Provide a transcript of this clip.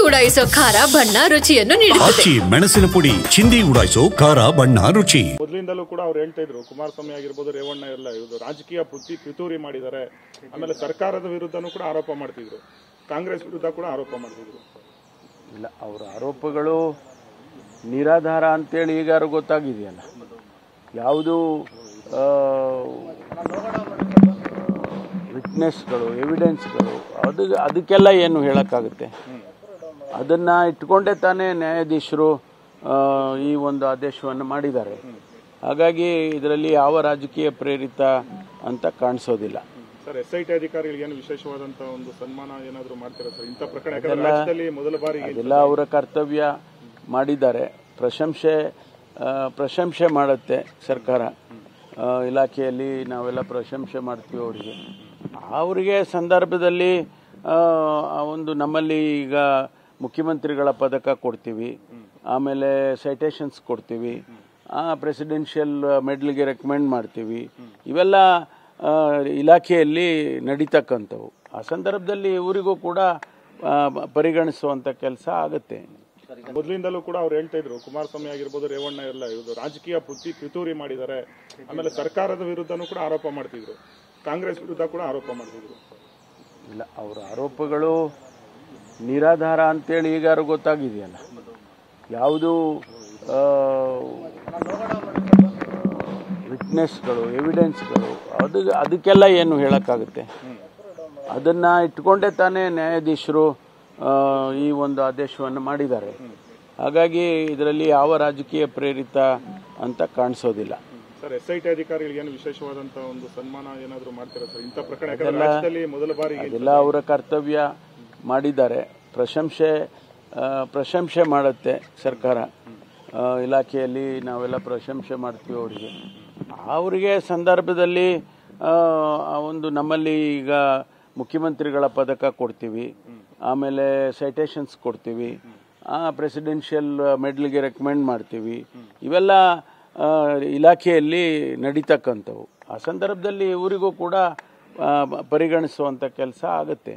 ಉಡಾಯಿಸೋ ಖಾರ ಬಣ್ಣ ರುಚಿಯನ್ನು ನೀಡುತ್ತದೆ. ಮೆಣಸಿನ ಪುಡಿ ಚಿಂದಿ ಉಡಾಯಿಸೋ ಖಾರ ಬಣ್ಣ ರುಚಿ. ಮೊದಲಿಂದಲೂ ಕೂಡ ಅವ್ರು ಹೇಳ್ತಾ ಇದ್ರು, ಕುಮಾರಸ್ವಾಮಿ ಆಗಿರ್ಬೋದು, ರೇವಣ್ಣ ಎಲ್ಲ ಇದು ರಾಜಕೀಯ ಪಿತೂರಿ ಮಾಡಿದ್ದಾರೆ. ಆಮೇಲೆ ಸರ್ಕಾರದ ವಿರುದ್ಧನೂ ಕೂಡ ಆರೋಪ ಮಾಡ್ತಿದ್ರು, ಕಾಂಗ್ರೆಸ್ ವಿರುದ್ಧ ಕೂಡ ಆರೋಪ ಮಾಡ್ತಿದ್ರು. ಇಲ್ಲ, ಅವರ ಆರೋಪಗಳು ನಿರಾಧಾರ ಅಂತೇಳಿ ಈಗಾರು ಗೊತ್ತಾಗಿದೆಯಲ್ಲ. ಯಾವುದು ವಿಟ್ನೆಸ್ಗಳು, ಎವಿಡೆನ್ಸ್ಗಳು, ಅದಕ್ಕೆಲ್ಲ ಏನು ಹೇಳೋಕ್ಕಾಗುತ್ತೆ? ಅದನ್ನು ಇಟ್ಕೊಂಡೇ ತಾನೇ ನ್ಯಾಯಾಧೀಶರು ಈ ಒಂದು ಆದೇಶವನ್ನು ಮಾಡಿದ್ದಾರೆ. ಹಾಗಾಗಿ ಇದರಲ್ಲಿ ಯಾವ ರಾಜಕೀಯ ಪ್ರೇರಿತ ಅಂತ ಕಾಣಿಸೋದಿಲ್ಲ. ಸರ್, SIT ಅಧಿಕಾರಿಗಳಿಗೆ ಏನು ವಿಶೇಷವಾದಂತಹ ಒಂದು ಸನ್ಮಾನ ಏನಾದರೂ ಮಾಡ್ತೀರಾ ಸರ್ ಇಂಥ ಪ್ರಕರಣ? ಯಾಕಂದ್ರೆ ರಾಜ್ಯದಲ್ಲಿ ಮೊದಲ ಬಾರಿ ಅದೆಲ್ಲ ಅವರ ಕರ್ತವ್ಯ ಮಾಡಿದ್ದಾರೆ. ಪ್ರಶಂಸೆ ಮಾಡುತ್ತೆ ಸರ್ಕಾರ, ಇಲಾಖೆಯಲ್ಲಿ ನಾವೆಲ್ಲ ಪ್ರಶಂಸೆ ಮಾಡ್ತೀವಿ ಅವರಿಗೆ ಸಂದರ್ಭದಲ್ಲಿ ಒಂದು ನಮ್ಮಲ್ಲಿ ಈಗ ಮುಖ್ಯಮಂತ್ರಿಗಳ ಪದಕ ಕೊಡ್ತೀವಿ, ಆಮೇಲೆ ಸೈಟೇಷನ್ಸ್ ಕೊಡ್ತೀವಿ, ಪ್ರೆಸಿಡೆನ್ಷಿಯಲ್ ಮೆಡಲ್ಗೆ ರೆಕಮೆಂಡ್ ಮಾಡ್ತೀವಿ. ಇವೆಲ್ಲ ಇಲಾಖೆಯಲ್ಲಿ ನಡೀತಕ್ಕಂಥವು. ಆ ಸಂದರ್ಭದಲ್ಲಿ ಇವರಿಗೂ ಕೂಡ ಪರಿಗಣಿಸುವಂಥ ಕೆಲಸ ಆಗುತ್ತೆ. ಮೊದಲಿಂದಲೂ ಕೂಡ ಅವ್ರು ಹೇಳ್ತಾ ಇದ್ರು, ಕುಮಾರಸ್ವಾಮಿ ಆಗಿರ್ಬೋದು, ರೇವಣ್ಣ ಎಲ್ಲ ಇದು ರಾಜಕೀಯ ಪಿತೂರಿ ಮಾಡಿದ್ದಾರೆ. ಆಮೇಲೆ ಸರ್ಕಾರದ ವಿರುದ್ಧನೂ ಕೂಡ ಆರೋಪ ಮಾಡ್ತಿದ್ರು, ಕಾಂಗ್ರೆಸ್ ವಿರುದ್ಧ ಕೂಡ ಆರೋಪ ಮಾಡ್ತಿದ್ರು. ಇಲ್ಲ, ಅವರ ಆರೋಪಗಳು ನಿರಾಧಾರ ಅಂತೇಳಿ ಈಗಾರು ಗೊತ್ತಾಗಿದೆಯಲ್ಲ. ಯಾವುದು ವಿಟ್ನೆಸ್ಗಳು, ಎವಿಡೆನ್ಸ್ಗಳು, ಅದಕ್ಕೆಲ್ಲ ಏನು ಹೇಳೋಕ್ಕಾಗುತ್ತೆ? ಅದನ್ನು ಇಟ್ಕೊಂಡೇ ತಾನೇ ನ್ಯಾಯಾಧೀಶರು ಈ ಒಂದು ಆದೇಶವನ್ನು ಮಾಡಿದ್ದಾರೆ. ಹಾಗಾಗಿ ಇದರಲ್ಲಿ ಯಾವ ರಾಜಕೀಯ ಪ್ರೇರಿತ ಅಂತ ಕಾಣಿಸೋದಿಲ್ಲ. ಸರ್, SIT ಅಧಿಕಾರಿಗಳಿಗೆ ಏನು ವಿಶೇಷವಾದಂತಹ ಒಂದು ಸನ್ಮಾನ ಏನಾದರೂ ಮಾಡ್ತೀರಾ ಸರ್ ಇಂಥ ಪ್ರಕರಣ? ಯಾಕಂದ್ರೆ ರಾಜ್ಯದಲ್ಲಿ ಮೊದಲ ಬಾರಿ ಅದೆಲ್ಲ ಅವರ ಕರ್ತವ್ಯ ಮಾಡಿದ್ದಾರೆ. ಪ್ರಶಂಸೆ ಮಾಡುತ್ತೆ ಸರ್ಕಾರ, ಇಲಾಖೆಯಲ್ಲಿ ನಾವೆಲ್ಲ ಪ್ರಶಂಸೆ ಮಾಡ್ತೀವಿ ಅವರಿಗೆ ಸಂದರ್ಭದಲ್ಲಿ ಒಂದು ನಮ್ಮಲ್ಲಿ ಈಗ ಮುಖ್ಯಮಂತ್ರಿಗಳ ಪದಕ ಕೊಡ್ತೀವಿ, ಆಮೇಲೆ ಸೈಟೇಷನ್ಸ್ ಕೊಡ್ತೀವಿ, ಪ್ರೆಸಿಡೆನ್ಷಿಯಲ್ ಮೆಡಲ್ಗೆ ರೆಕಮೆಂಡ್ ಮಾಡ್ತೀವಿ. ಇವೆಲ್ಲ ಇಲಾಖೆಯಲ್ಲಿ ನಡೀತಕ್ಕಂಥವು. ಆ ಸಂದರ್ಭದಲ್ಲಿ ಇವರಿಗೂ ಕೂಡ ಪರಿಗಣಿಸುವಂಥ ಕೆಲಸ ಆಗುತ್ತೆ.